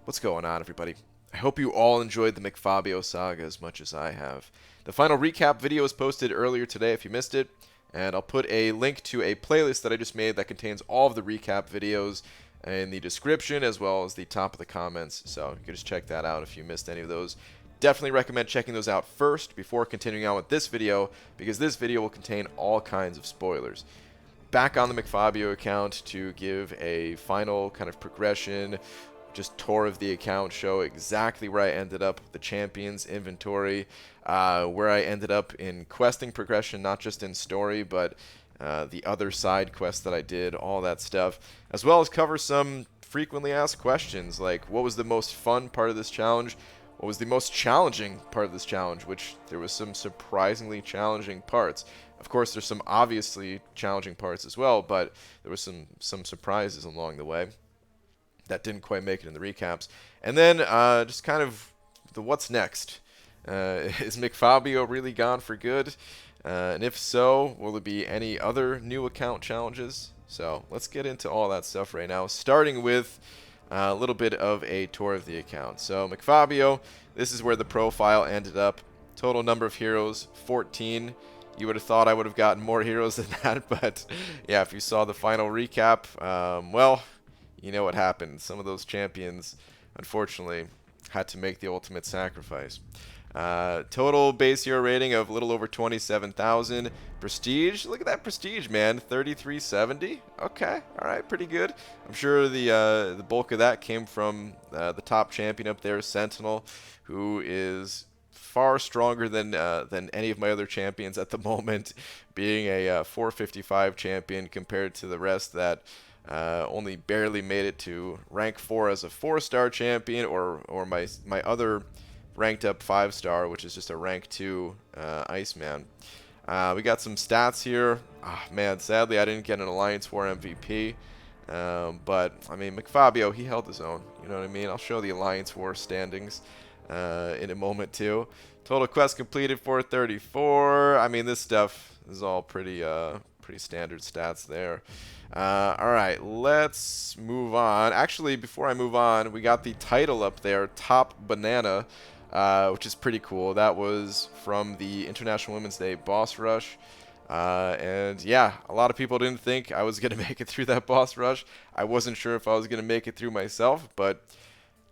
What's going on, everybody? I hope you all enjoyed the McFabio saga as much as I have. The final recap video was posted earlier today if you missed it, and I'll put a link to a playlist that I just made that contains all of the recap videos in the description as well as the top of the comments, so you can just check that out if you missed any of those. Definitely recommend checking those out first before continuing on with this video, because this video will contain all kinds of spoilers. Back on the McFabio account to give a final kind of progression, just tour of the account, show exactly where I ended up with the champions inventory, where I ended up in questing progression, not just in story, but the other side quests that I did, all that stuff, as well as cover some frequently asked questions, like what was the most fun part of this challenge, what was the most challenging part of this challenge, which there was some surprisingly challenging parts. Of course, there's some obviously challenging parts as well, but there was some surprises along the way that didn't quite make it in the recaps. And then just kind of the what's next. Is McFabio really gone for good? And if so, will there be any other new account challenges? So let's get into all that stuff right now, starting with a little bit of a tour of the account. So McFabio, this is where the profile ended up. Total number of heroes, 14. You would have thought I would have gotten more heroes than that, but yeah, if you saw the final recap, well, you know what happened. Some of those champions, unfortunately, had to make the ultimate sacrifice. Total base hero rating of a little over 27,000. Prestige, look at that prestige, man, 3370. Okay, all right, pretty good. I'm sure the bulk of that came from the top champion up there, Sentinel, who is far stronger than any of my other champions at the moment, being a 455 champion compared to the rest that only barely made it to rank 4 as a 4-star champion, or my other ranked up 5-star, which is just a rank 2 Iceman. We got some stats here. Man, sadly I didn't get an Alliance War MVP, but I mean McFabio, he held his own. You know what I mean? I'll show the Alliance War standings in a moment too. Total quest completed 434. I mean, this stuff is all pretty standard stats there. All right, let's move on. Actually, before I move on, we got the title up there, Top Banana, which is pretty cool. That was from the International Women's Day boss rush. And yeah, a lot of people didn't think I was going to make it through that boss rush. I wasn't sure if I was going to make it through myself, but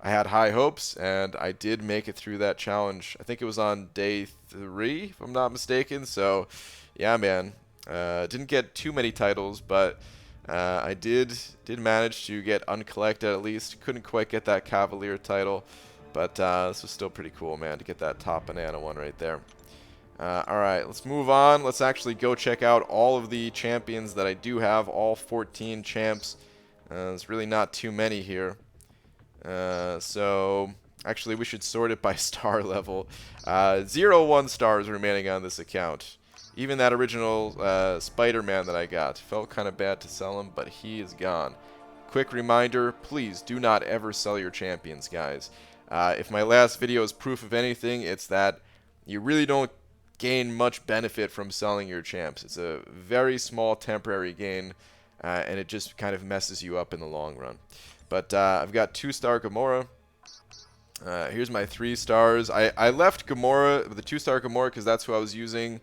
I had high hopes, and I did make it through that challenge. I think it was on day 3, if I'm not mistaken. So, yeah, man. Didn't get too many titles, but I did manage to get uncollected at least. Couldn't quite get that Cavalier title, but this was still pretty cool, man, to get that Top Banana one right there. Alright, let's move on. Let's actually go check out all of the champions that I do have, all 14 champs. There's really not too many here. So actually we should sort it by star level. 0 1 stars remaining on this account. Even that original Spider-Man that I got, felt kind of bad to sell him, but he is gone. Quick reminder, please do not ever sell your champions, guys. If my last video is proof of anything, it's that you really don't gain much benefit from selling your champs. It's a very small temporary gain, and it just kind of messes you up in the long run. But I've got 2-star Gamora. Here's my 3 stars. I left Gamora, the 2-star Gamora, because that's who I was using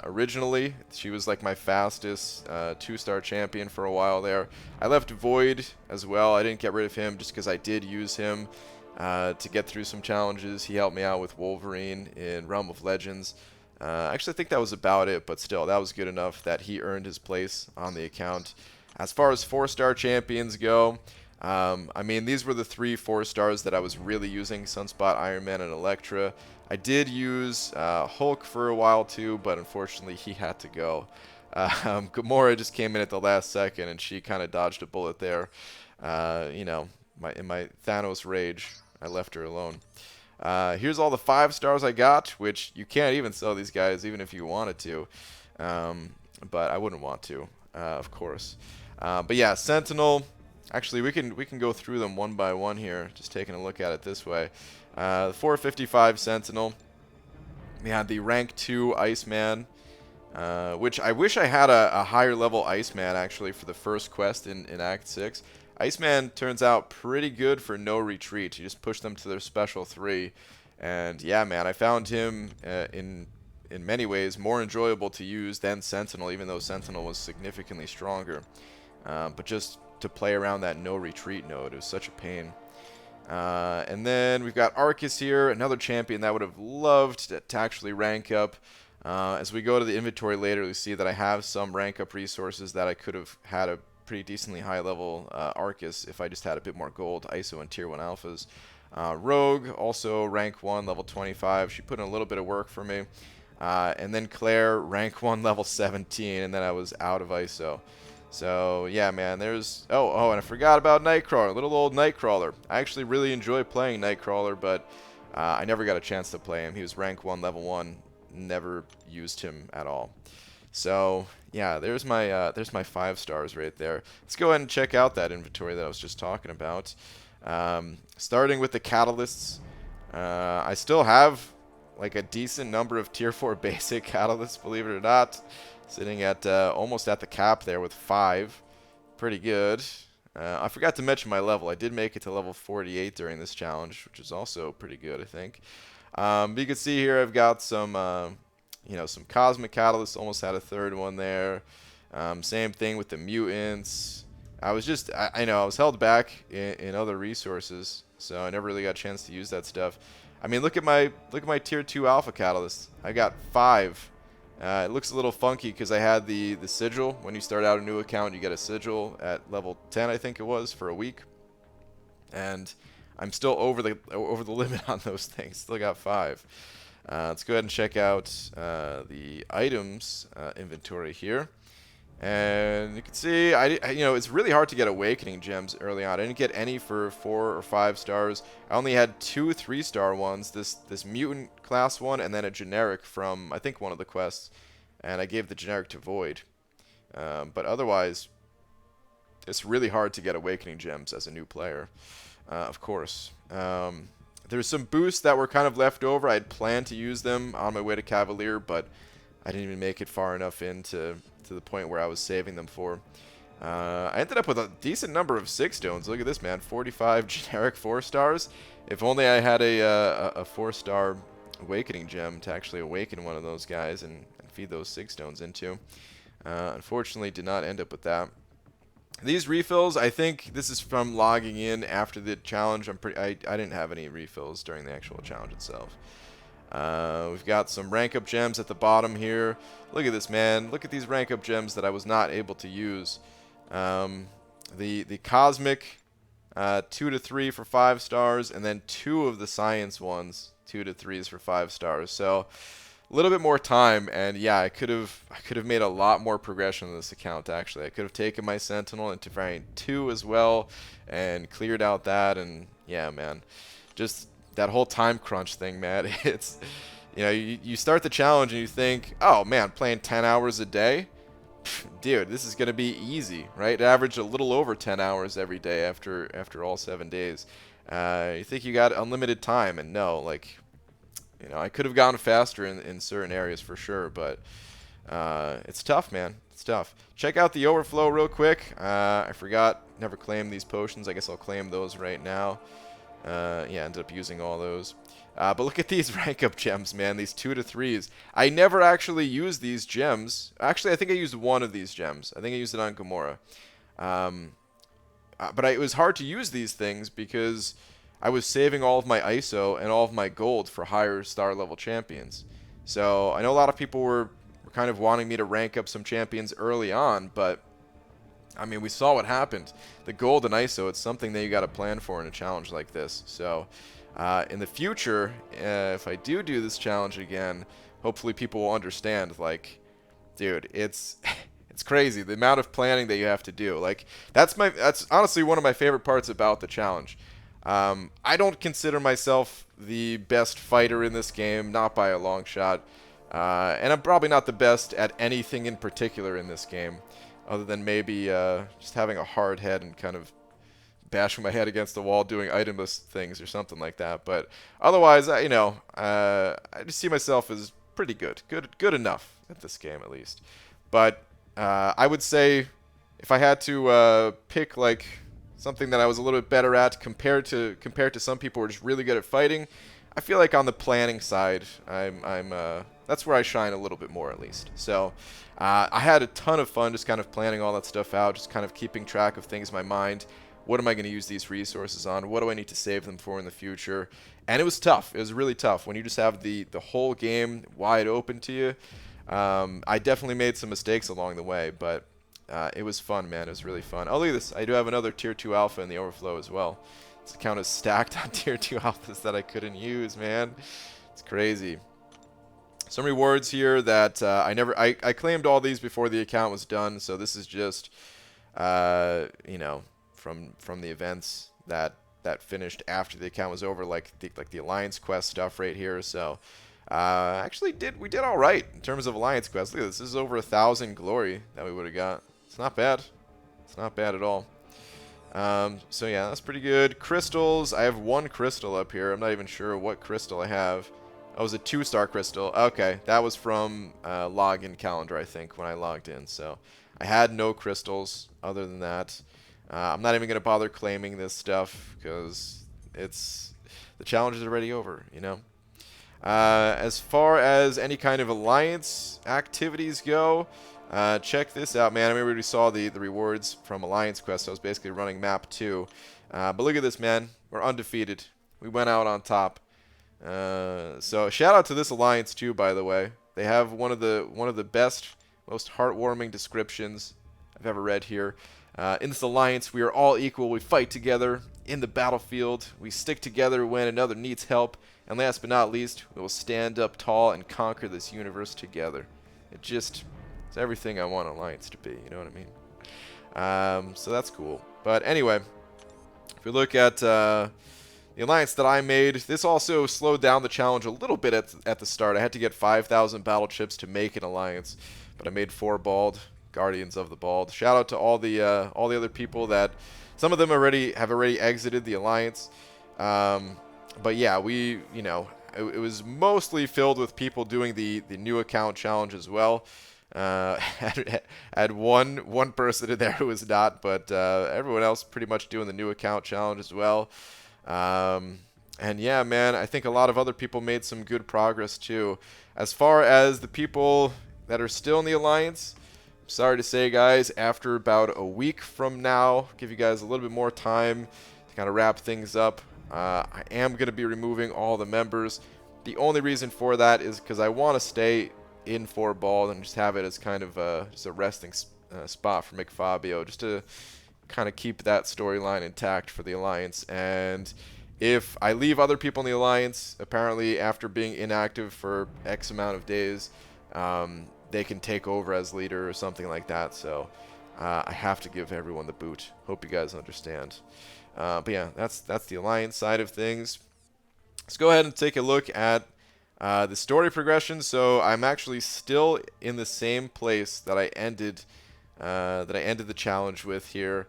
originally. She was like my fastest 2-star champion for a while there. I left Void as well. I didn't get rid of him just because I did use him to get through some challenges. He helped me out with Wolverine in Realm of Legends. Actually, I think that was about it, but still, that was good enough that he earned his place on the account. As far as 4-star champions go, I mean, these were the 3 4-stars that I was really using, Sunspot, Iron Man, and Elektra. I did use Hulk for a while too, but unfortunately he had to go. Gamora just came in at the last second, and she kind of dodged a bullet there. You know, in my Thanos rage, I left her alone. Here's all the 5 stars I got, which you can't even sell these guys even if you wanted to. But I wouldn't want to, of course. But yeah, Sentinel. Actually, we can go through them one by one here, just taking a look at it this way. The 455 Sentinel. We had the rank 2 Iceman, which I wish I had a higher level Iceman actually for the first quest in Act 6. Iceman turns out pretty good for no retreat. You just push them to their special 3. And yeah, man, I found him in many ways more enjoyable to use than Sentinel, even though Sentinel was significantly stronger. But just to play around that no retreat node, it was such a pain. And then we've got Arcus here, another champion that I would have loved to actually rank up. As we go to the inventory later, we see that I have some rank up resources that I could have had a pretty decently high level Arcus if I just had a bit more gold, ISO, and tier 1 alphas. Rogue, also rank 1, level 25. She put in a little bit of work for me. And then Claire, rank 1, level 17, and then I was out of ISO. So, yeah, man, there's... Oh, and I forgot about Nightcrawler, little old Nightcrawler. I actually really enjoy playing Nightcrawler, but I never got a chance to play him. He was rank 1, level 1, never used him at all. So, yeah, there's my 5 stars right there. Let's go ahead and check out that inventory that I was just talking about. Starting with the catalysts, I still have like a decent number of tier 4 basic catalysts, believe it or not. Sitting at almost at the cap there with 5. Pretty good. I forgot to mention my level. I did make it to level 48 during this challenge, which is also pretty good, I think. But you can see here I've got some, some cosmic catalysts. Almost had a 3rd one there. Same thing with the mutants. I was just, I know, I was held back in other resources, so I never really got a chance to use that stuff. I mean, look at my tier 2 alpha catalyst. I got 5. It looks a little funky because I had the sigil. When you start out a new account, you get a sigil at level 10, I think it was, for a week. And I'm still over the limit on those things. Still got 5. Let's go ahead and check out the items inventory here. And you can see, it's really hard to get awakening gems early on. I didn't get any for 4 or 5 stars. I only had 2 3-star ones. This mutant class one, and then a generic from I think one of the quests. And I gave the generic to Void. But otherwise, it's really hard to get awakening gems as a new player. Of course. There's some boosts that were kind of left over. I had planned to use them on my way to Cavalier, but I didn't even make it far enough into to the point where I was saving them for. I ended up with a decent number of 6 stones. Look at this, man. 45 generic 4 stars. If only I had a 4-star awakening gem to actually awaken one of those guys and feed those 6 stones into. Unfortunately, did not end up with that. These refills, I think this is from logging in after the challenge. I didn't have any refills during the actual challenge itself. We've got some rank up gems at the bottom here. Look at this, man. Look at these rank up gems that I was not able to use. The cosmic 2 to 3 for 5 stars, and then 2 of the science ones 2 to 3s for 5 stars. So a little bit more time, and yeah, I could have made a lot more progression on this account. Actually, I could have taken my Sentinel into variant 2 as well and cleared out that. And yeah, man, just that whole time crunch thing, man. It's, you start the challenge and you think, oh man, playing 10 hours a day, dude, this is gonna be easy, right? It averaged a little over 10 hours every day after all 7 days. You think you got unlimited time, and no, like, I could have gone faster in certain areas for sure, but it's tough, man. It's tough. Check out the Overflow real quick. I forgot, never claimed these potions. I guess I'll claim those right now. Yeah, ended up using all those. But look at these rank up gems, man. These 2 to 3s. I never actually used these gems. Actually, I think I used one of these gems. I think I used it on Gamora. But it was hard to use these things because I was saving all of my ISO and all of my gold for higher star level champions. So I know a lot of people were kind of wanting me to rank up some champions early on, but I mean, we saw what happened. The gold and ISO, it's something that you got to plan for in a challenge like this. So in the future, if I do this challenge again, hopefully people will understand, like, dude, it's it's crazy the amount of planning that you have to do. Like, that's honestly one of my favorite parts about the challenge. I don't consider myself the best fighter in this game, not by a long shot. And I'm probably not the best at anything in particular in this game, other than maybe just having a hard head and kind of bashing my head against the wall doing itemless things or something like that. But otherwise, I just see myself as pretty good. Good enough at this game, at least. But I would say if I had to pick, like, something that I was a little bit better at compared to some people who are just really good at fighting. I feel like on the planning side, that's where I shine a little bit more, at least. So I had a ton of fun just kind of planning all that stuff out, just kind of keeping track of things in my mind. What am I going to use these resources on? What do I need to save them for in the future? And it was tough. It was really tough when you just have the whole game wide open to you. I definitely made some mistakes along the way, but it was fun, man. It was really fun. Oh, look at this. I do have another Tier 2 Alpha in the Overflow as well. This account is stacked on Tier 2 Alphas that I couldn't use, man. It's crazy. Some rewards here that I claimed all these before the account was done, so this is just, you know, from the events that finished after the account was over, like the Alliance Quest stuff right here. So actually we did all right in terms of Alliance Quest. Look at this. This is over 1,000 glory that we would have got. It's not bad. It's not bad at all. So yeah, that's pretty good. Crystals. I have 1 crystal up here. I'm not even sure what crystal I have. Oh, it was a 2-star crystal. Okay, that was from login calendar, I think, when I logged in. So I had no crystals other than that. I'm not even going to bother claiming this stuff because the challenge is already over, you know. As far as any kind of alliance activities go, check this out, man. I remember we saw the rewards from Alliance Quest. So I was basically running map 2. But look at this, man. We're undefeated. We went out on top. So shout out to this alliance too, by the way. They have one of the best, most heartwarming descriptions I've ever read here. In this alliance, we are all equal. We fight together in the battlefield. We stick together when another needs help. And last but not least, we will stand up tall and conquer this universe together. It's everything I want Alliance to be, you know what I mean? So that's cool. But anyway, if we look at the alliance that I made, this also slowed down the challenge a little bit at the start. I had to get 5,000 battle chips to make an alliance, but I made 4 bald Guardians of the Bald. Shout out to all the other people that some of them have already exited the alliance. But yeah, it was mostly filled with people doing the new account challenge as well. Had one person in there who was not, but everyone else pretty much doing the new account challenge as well. And yeah, man, I think a lot of other people made some good progress too. As far as the people that are still in the alliance, sorry to say, guys, after about a week from now, give you guys a little bit more time to kind of wrap things up. I am going to be removing all the members. The only reason for that is because I want to stay in 4 ball and just have it as kind of just a resting spot for McFabio, just to kind of keep that storyline intact for the alliance. And if I leave other people in the alliance, apparently after being inactive for X amount of days, they can take over as leader or something like that. So I have to give everyone the boot. Hope you guys understand. But yeah, that's the alliance side of things. Let's go ahead and take a look at the story progression. So I'm actually still in the same place that I ended the challenge with here.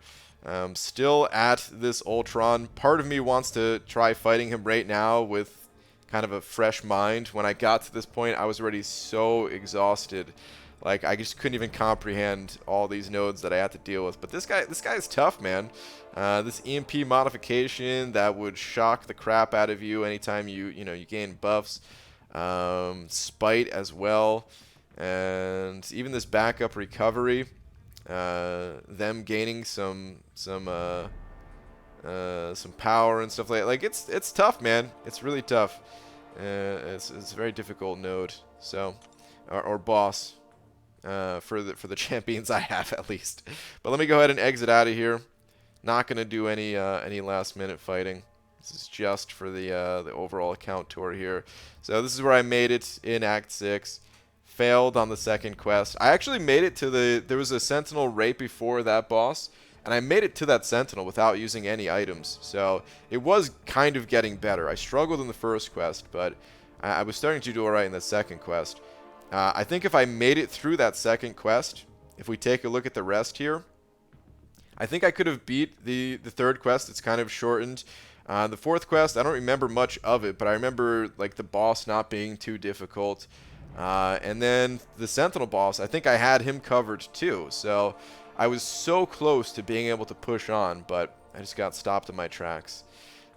Still at this Ultron. Part of me wants to try fighting him right now with kind of a fresh mind. When I got to this point, I was already so exhausted. Like, I just couldn't even comprehend all these nodes that I had to deal with. But this guy is tough, man. This EMP modification that would shock the crap out of you anytime you gain buffs. Spite as well. And even this backup recovery. Them gaining some power and stuff like it's tough, man. It's really tough. It's a very difficult node. So, or boss. For the champions I have, at least. But let me go ahead and exit out of here. Not gonna do any last minute fighting. This is just for the overall account tour here. So this is where I made it in Act 6. Failed on the second quest. I actually made it to there was a sentinel right before that boss, and I made it to that sentinel without using any items. So it was kind of getting better. I struggled in the first quest, but I was starting to do alright in the second quest. I think if I made it through that second quest, if we take a look at the rest here, I think I could have beat the third quest. It's kind of shortened. The fourth quest, I don't remember much of it, but I remember like the boss not being too difficult. And then the Sentinel boss, I think I had him covered too. So I was so close to being able to push on, but I just got stopped in my tracks.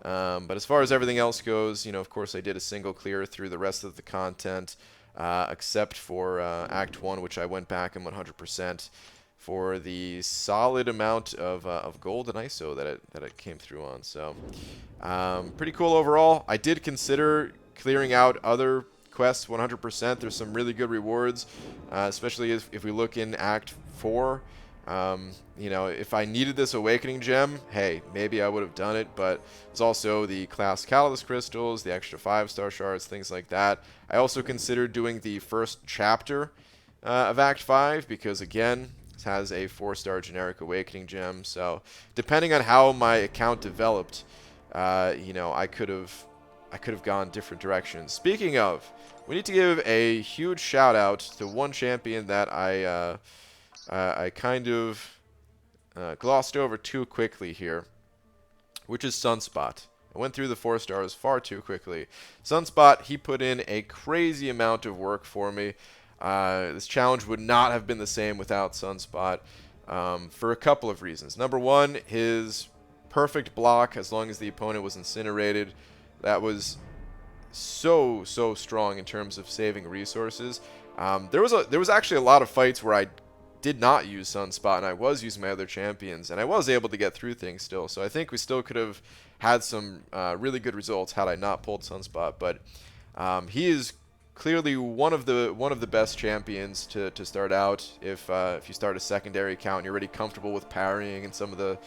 But as far as everything else goes, of course I did a single clear through the rest of the content, except for Act 1, which I went back and 100% for the solid amount of gold and ISO that it came through on. So pretty cool overall. I did consider clearing out other quests 100%. There's some really good rewards, especially if we look in Act 4. If I needed this Awakening Gem, hey, maybe I would have done it, but there's also the Class Catalyst Crystals, the extra 5-star shards, things like that. I also considered doing the first chapter of Act 5 because, again, it has a 4-star generic Awakening Gem. So depending on how my account developed, I could have gone different directions. Speaking of, we need to give a huge shout out to one champion that I kind of glossed over too quickly here, which is Sunspot. I went through the 4 stars far too quickly. Sunspot, he put in a crazy amount of work for me. This challenge would not have been the same without Sunspot for a couple of reasons. Number one, his perfect block as long as the opponent was incinerated. That was so strong in terms of saving resources. There was actually a lot of fights where I did not use Sunspot and I was using my other champions, and I was able to get through things still. So I think we still could have had some really good results had I not pulled Sunspot. But he is clearly one of the best champions to start out if you start a secondary account and you're already comfortable with parrying and some of the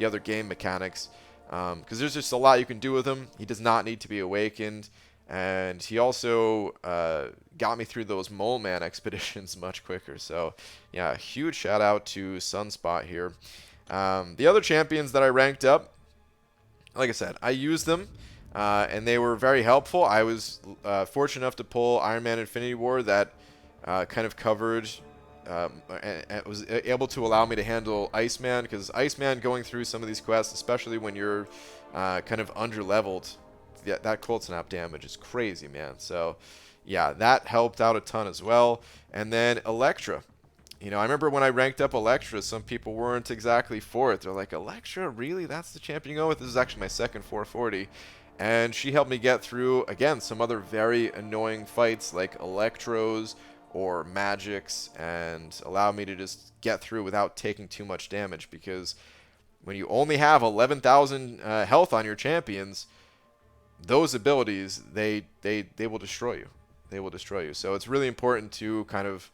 other game mechanics. Because there's just a lot you can do with him. He does not need to be awakened. And he also got me through those Mole Man expeditions much quicker. So, yeah, huge shout out to Sunspot here. The other champions that I ranked up, like I said, I used them, and they were very helpful. I was fortunate enough to pull Iron Man Infinity War that kind of covered and was able to allow me to handle Iceman, because Iceman going through some of these quests, especially when you're kind of under-leveled, that cold snap damage is crazy, man. So, yeah, that helped out a ton as well. And then Electra. I remember when I ranked up Electra, some people weren't exactly for it. They're like, Electra, really? That's the champion you go with? This is actually my second 440. And she helped me get through, again, some other very annoying fights like Electros or Magics, and allowed me to just get through without taking too much damage, because when you only have 11,000 health on your champions, those abilities, they will destroy you. They will destroy you. So it's really important to kind of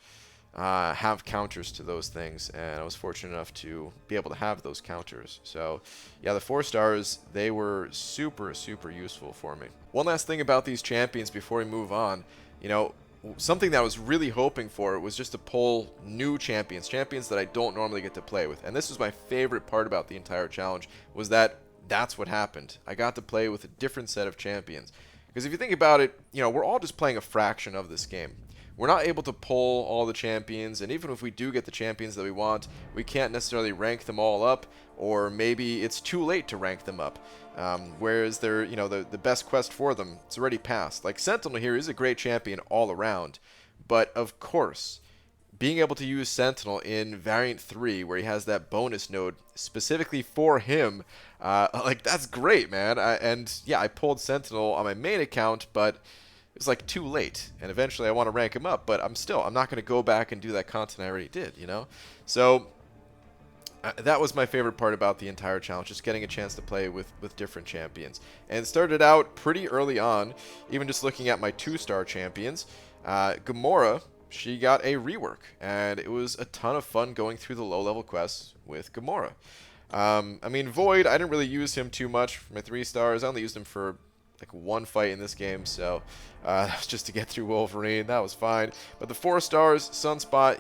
have counters to those things, and I was fortunate enough to be able to have those counters. So yeah, the 4 stars, they were super useful for me. One last thing about these champions before we move on, something that I was really hoping for was just to pull new champions that I don't normally get to play with. And this was my favorite part about the entire challenge, was that that's what happened. I got to play with a different set of champions. Because if you think about it, we're all just playing a fraction of this game. We're not able to pull all the champions, and even if we do get the champions that we want, we can't necessarily rank them all up, or maybe it's too late to rank them up. Whereas they're, the best quest for them, it's already passed. Like, Sentinel here is a great champion all around, but of course, being able to use Sentinel in Variant 3, where he has that bonus node specifically for him, that's great, man. I pulled Sentinel on my main account, but it was like too late, and eventually I want to rank him up, but I'm not going to go back and do that content I already did, So that was my favorite part about the entire challenge, just getting a chance to play with different champions. And it started out pretty early on, even just looking at my 2-star champions. Gamora, she got a rework, and it was a ton of fun going through the low-level quests with Gamora. Void, I didn't really use him too much for my 3 stars. I only used him for like one fight in this game, so that was just to get through Wolverine. That was fine. But the 4 stars, Sunspot,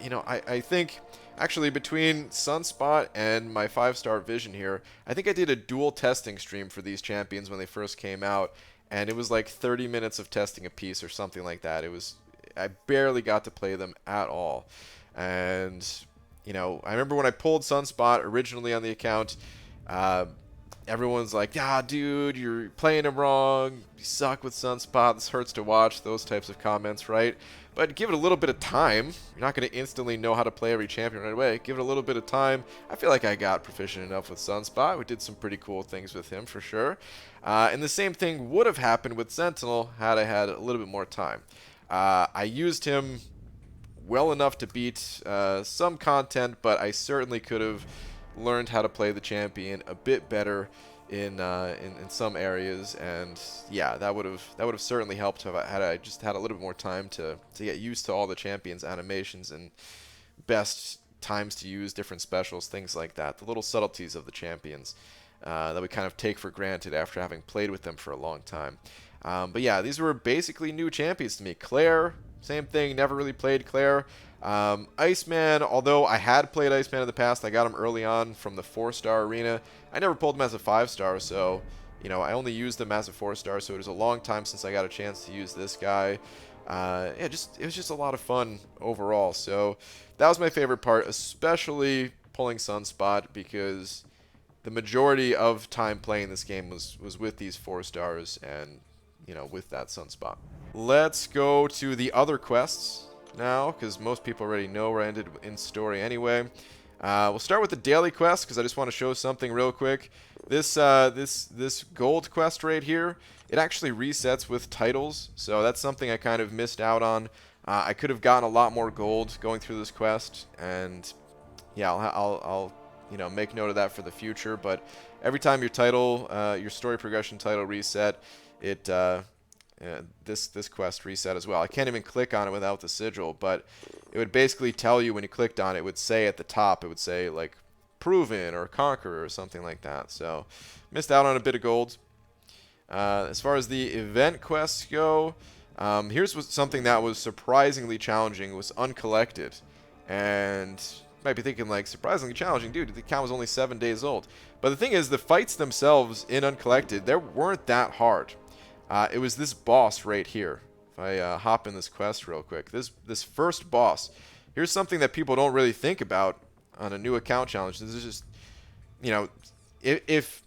I think actually between Sunspot and my 5-star Vision here, I think I did a dual testing stream for these champions when they first came out, and it was like 30 minutes of testing a piece or something like that. I barely got to play them at all. And I remember when I pulled Sunspot originally on the account, everyone's like, yeah, dude, you're playing him wrong. You suck with Sunspot. This hurts to watch. Those types of comments, right? But give it a little bit of time. You're not going to instantly know how to play every champion right away. Give it a little bit of time. I feel like I got proficient enough with Sunspot. We did some pretty cool things with him for sure. And the same thing would have happened with Sentinel had I had a little bit more time. I used him well enough to beat some content, but I certainly could have learned how to play the champion a bit better in some areas, and yeah, that would have certainly helped had I just had a little bit more time to get used to all the champions' animations and best times to use different specials, things like that. The little subtleties of the champions that we kind of take for granted after having played with them for a long time. But yeah, these were basically new champions to me. Claire, same thing, never really played Claire. Iceman, although I had played Iceman in the past, I got him early on from the 4-star arena. I never pulled him as a 5-star, so, you know, I only used him as a 4-star, so it was a long time since I got a chance to use this guy. Yeah, it was just a lot of fun overall, so that was my favorite part, especially pulling Sunspot, because the majority of time playing this game was with these 4-stars and, you know, with that Sunspot. Let's go to the other quests now, because most people already know where I ended in story anyway. We'll start with the daily quest, because I just want to show something real quick. This gold quest right here, it actually resets with titles, so that's something I kind of missed out on. I could have gotten a lot more gold going through this quest, and yeah, I'll you know, make note of that for the future. But every time your title, your story progression title reset, it this quest reset as well. I can't even click on it without the sigil, but it would basically tell you when you clicked on it, it would say at the top, it would say like proven or conqueror or something like that. So missed out on a bit of gold. As far as the event quests go, here's something that was surprisingly challenging, was uncollected. And you might be thinking, like, surprisingly challenging, dude, the account was only 7 days old. But the thing is, the fights themselves in uncollected, they weren't that hard. It was this boss right here. If I hop in this quest real quick, this first boss, here's something that people don't really think about on a new account challenge. This is just, you know, if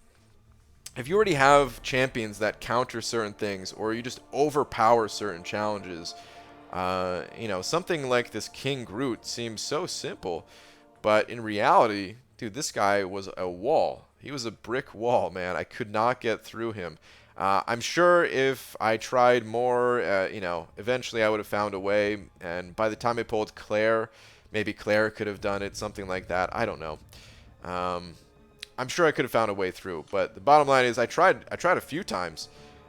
you already have champions that counter certain things, or you just overpower certain challenges, you know, something like this King Groot seems so simple, but in reality, dude, this guy was a wall. He was a brick wall, man. I could not get through him. I'm sure if I tried more, you know, eventually I would have found a way, and by the time I pulled Claire, maybe Claire could have done it, something like that. I don't know. I'm sure I could have found a way through, but the bottom line is I tried a few times,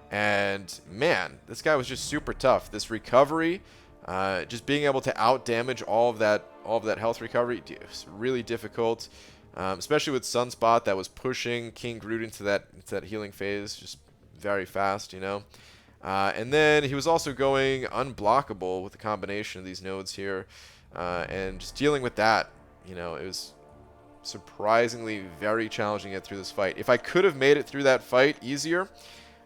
and man, this guy was just super tough. This recovery, just being able to out damage all of that health recovery, dude, it was really difficult. Especially with Sunspot that was pushing King Groot into that healing phase just very fast, you know. And then he was also going unblockable with the combination of these nodes here, and just dealing with that, you know, it was surprisingly very challenging to get through this fight. If I could have made it through that fight easier,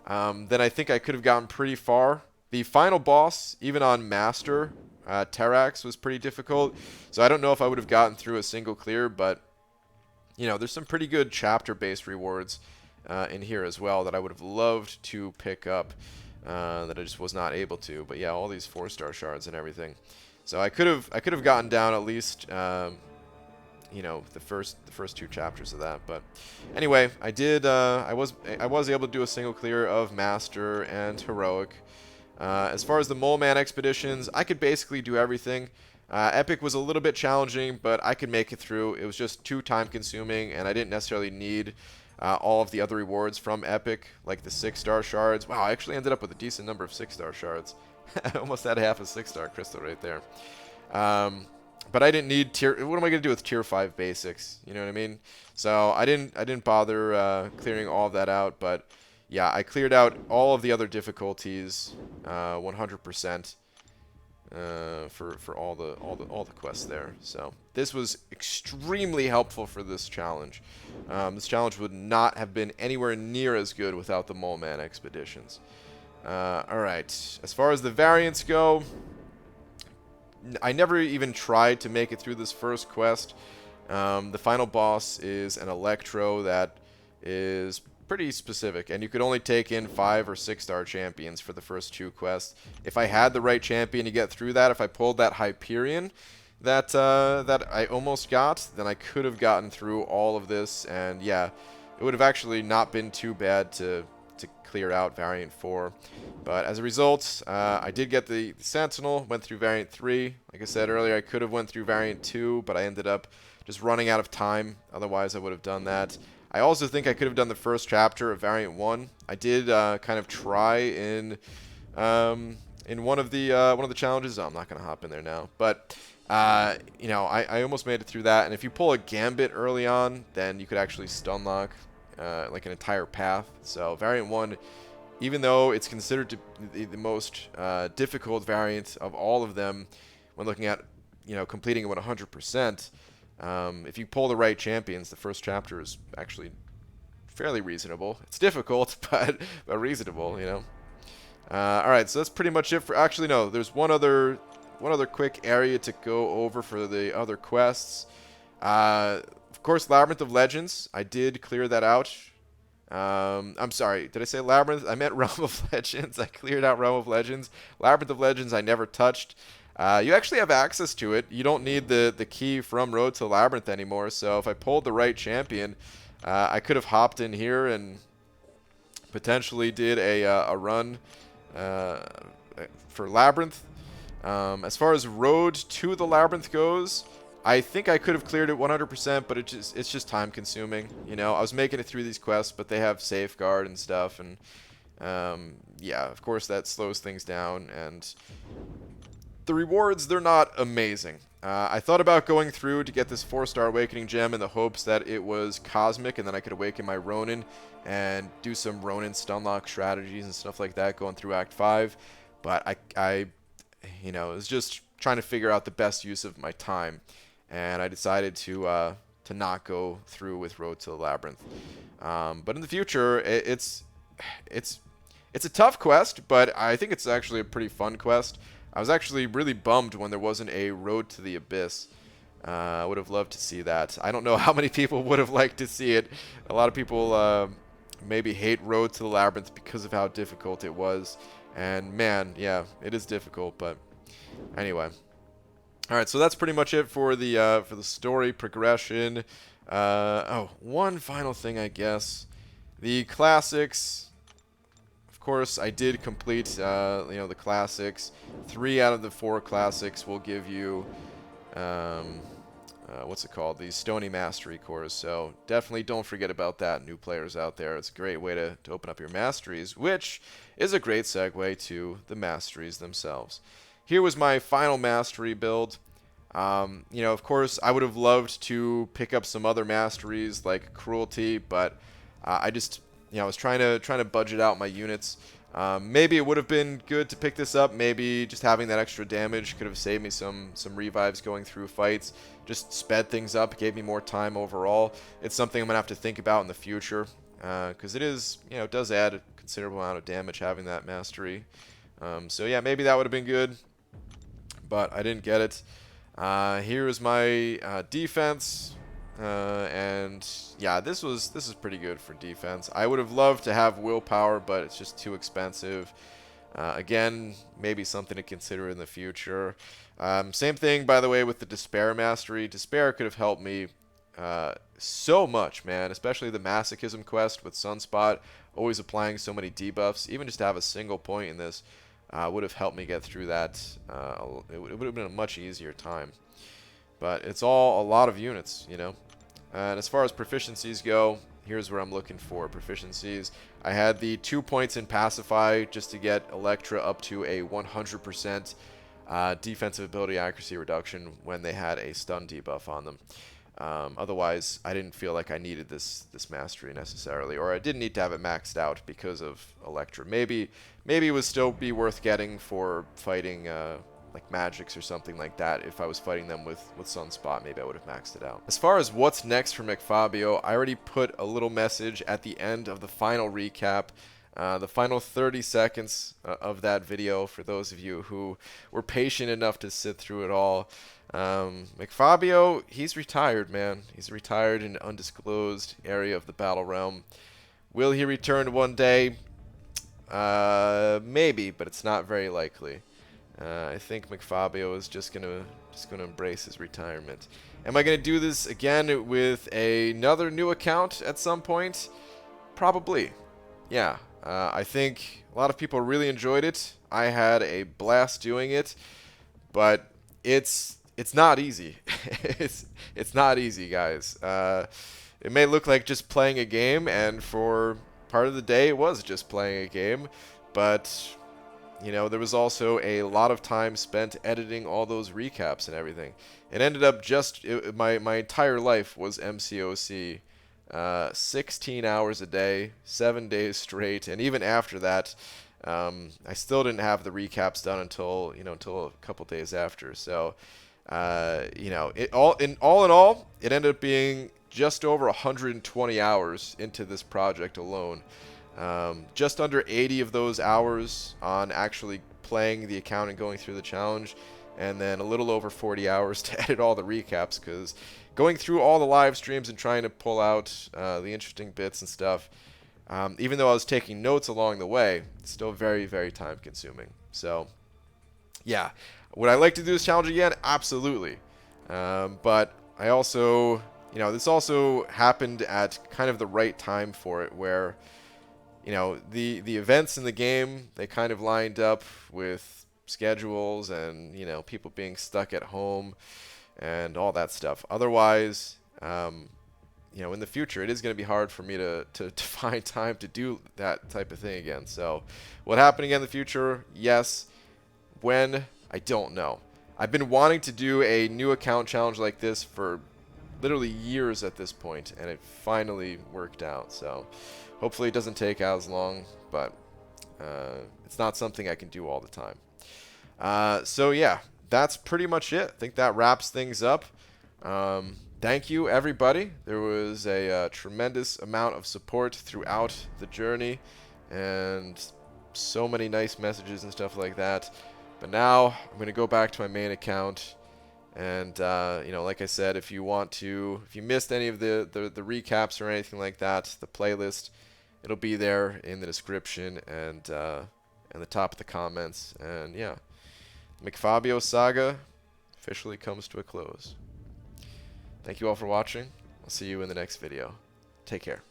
then I think I could have gotten pretty far. The final boss, even on Master, Terrax, was pretty difficult, so I don't know if I would have gotten through a single clear, but you know, there's some pretty good chapter-based rewards in here as well that I would have loved to pick up, that I just was not able to. But yeah, all these 4-star shards and everything. So I could have gotten down at least, you know, the first 2 chapters of that. But anyway, I did. I was able to do a single clear of Master and Heroic. As far as the Mole Man expeditions, I could basically do everything. Epic was a little bit challenging, but I could make it through. It was just too time-consuming, and I didn't necessarily need all of the other rewards from Epic, like the 6-star shards. Wow, I actually ended up with a decent number of 6-star shards. I almost had half a 6-star crystal right there. But I didn't need tier. What am I gonna do with tier 5 basics? You know what I mean? So I didn't bother clearing all of that out. But yeah, I cleared out all of the other difficulties 100%. For all the quests there. So this was extremely helpful for this challenge. This challenge would not have been anywhere near as good without the Mole Man expeditions. Alright, as far as the variants go, I never even tried to make it through this first quest. The final boss is an Electro that is pretty specific, and you could only take in 5 or 6-star champions for the first 2 quests. If I had the right champion to get through that, if I pulled that Hyperion that I almost got, then I could have gotten through all of this, and yeah, it would have actually not been too bad to clear out Variant 4. But as a result, I did get the Sentinel, went through Variant 3. Like I said earlier, I could have went through Variant 2, but I ended up just running out of time. Otherwise, I would have done that. I also think I could have done the first chapter of Variant 1. I did kind of try in one of the challenges. Oh, I'm not going to hop in there now. But, you know, I almost made it through that. And if you pull a Gambit early on, then you could actually stun lock like an entire path. So Variant 1, even though it's considered to be the most difficult variant of all of them when looking at, you know, completing it with 100%, if you pull the right champions, the first chapter is actually fairly reasonable. It's difficult, but reasonable, you know. All right, so that's pretty much it for. Actually, no, there's one other quick area to go over for the other quests. Of course, Labyrinth of Legends. I did clear that out. I'm sorry, did I say Labyrinth? I meant Realm of Legends. I cleared out Realm of Legends. Labyrinth of Legends I never touched. You actually have access to it. You don't need the key from Road to Labyrinth anymore. So if I pulled the right champion, I could have hopped in here and potentially did a run for Labyrinth. As far as Road to the Labyrinth goes, I think I could have cleared it 100%, but it's just time consuming. You know, I was making it through these quests, but they have safeguard and stuff, and yeah, of course that slows things down. And the rewards, they're not amazing. I thought about going through to get this 4-star Awakening Gem in the hopes that it was Cosmic, and then I could awaken my Ronin and do some Ronin stunlock strategies and stuff like that going through Act 5. But I you know, was just trying to figure out the best use of my time, and I decided to not go through with Road to the Labyrinth. But in the future, it's a tough quest, but I think it's actually a pretty fun quest. I was actually really bummed when there wasn't a Road to the Abyss. I would have loved to see that. I don't know how many people would have liked to see it. A lot of people maybe hate Road to the Labyrinth because of how difficult it was. And man, yeah, it is difficult, but anyway. All right, so that's pretty much it for the story progression. Oh, one final thing, I guess. The classics. Of course, I did complete, you know, the classics. 3 out of the 4 classics will give you, what's it called? These Stony Mastery cores. So definitely don't forget about that, new players out there. It's a great way to open up your Masteries, which is a great segue to the Masteries themselves. Here was my final Mastery build. You know, of course, I would have loved to pick up some other Masteries like Cruelty, but I just, you know, I was trying to budget out my units. Maybe it would have been good to pick this up. Maybe just having that extra damage could have saved me some revives going through fights. Just sped things up, gave me more time overall. It's something I'm gonna have to think about in the future, because it is, you know, it does add a considerable amount of damage having that mastery. So yeah, maybe that would have been good, but I didn't get it. Here is my defense. And yeah, this is pretty good for defense. I would have loved to have willpower, but it's just too expensive. Again, maybe something to consider in the future. Same thing, by the way, with the Despair Mastery. Despair could have helped me so much, man, especially the Masochism quest with Sunspot, always applying so many debuffs. Even just to have a single point in this would have helped me get through that. It would have been a much easier time. But it's all a lot of units, you know. And as far as proficiencies go, here's where I'm looking for proficiencies. I had the 2 points in Pacify just to get Electra up to a 100% defensive ability accuracy reduction when they had a stun debuff on them. Otherwise, I didn't feel like I needed this mastery necessarily, or I didn't need to have it maxed out because of Electra. Maybe it would still be worth getting for fighting like Magics or something like that. If I was fighting them with Sunspot, maybe I would have maxed it out. As far as what's next for McFabio, I already put a little message at the end of the final recap. The final 30 seconds of that video for those of you who were patient enough to sit through it all. McFabio, he's retired, man. He's retired in an undisclosed area of the Battle Realm, Will he return one day? Maybe, but it's not very likely. I think McFabio is just gonna embrace his retirement. Am I gonna do this again with another new account at some point? Probably. Yeah. I think a lot of people really enjoyed it. I had a blast doing it, but it's not easy. it's not easy, guys. It may look like just playing a game, and for part of the day it was just playing a game, but you know, there was also a lot of time spent editing all those recaps and everything. It ended up my entire life was MCOC. 16 hours a day, 7 days straight, and even after that, I still didn't have the recaps done until a couple days after. So, in all, it ended up being just over 120 hours into this project alone. Just under 80 of those hours on actually playing the account and going through the challenge, and then a little over 40 hours to edit all the recaps, because going through all the live streams and trying to pull out the interesting bits and stuff, even though I was taking notes along the way, it's still very, very time consuming. So, yeah. Would I like to do this challenge again? Absolutely. But I also, this also happened at kind of the right time for it, where, the events in the game, they kind of lined up with schedules and, people being stuck at home and all that stuff. Otherwise, in the future, it is going to be hard for me to find time to do that type of thing again. So, what happened again in the future? Yes. When? I don't know. I've been wanting to do a new account challenge like this for literally years at this point, and it finally worked out. So, hopefully it doesn't take as long, but it's not something I can do all the time. So, yeah. That's pretty much it. I think that wraps things up. Thank you, everybody. There was a tremendous amount of support throughout the journey, and so many nice messages and stuff like that. But now I'm going to go back to my main account, and like I said, if you missed any of the recaps or anything like that, the playlist, it'll be there in the description and the top of the comments. And yeah. McFabio saga officially comes to a close. Thank you all for watching. I'll see you in the next video. Take care.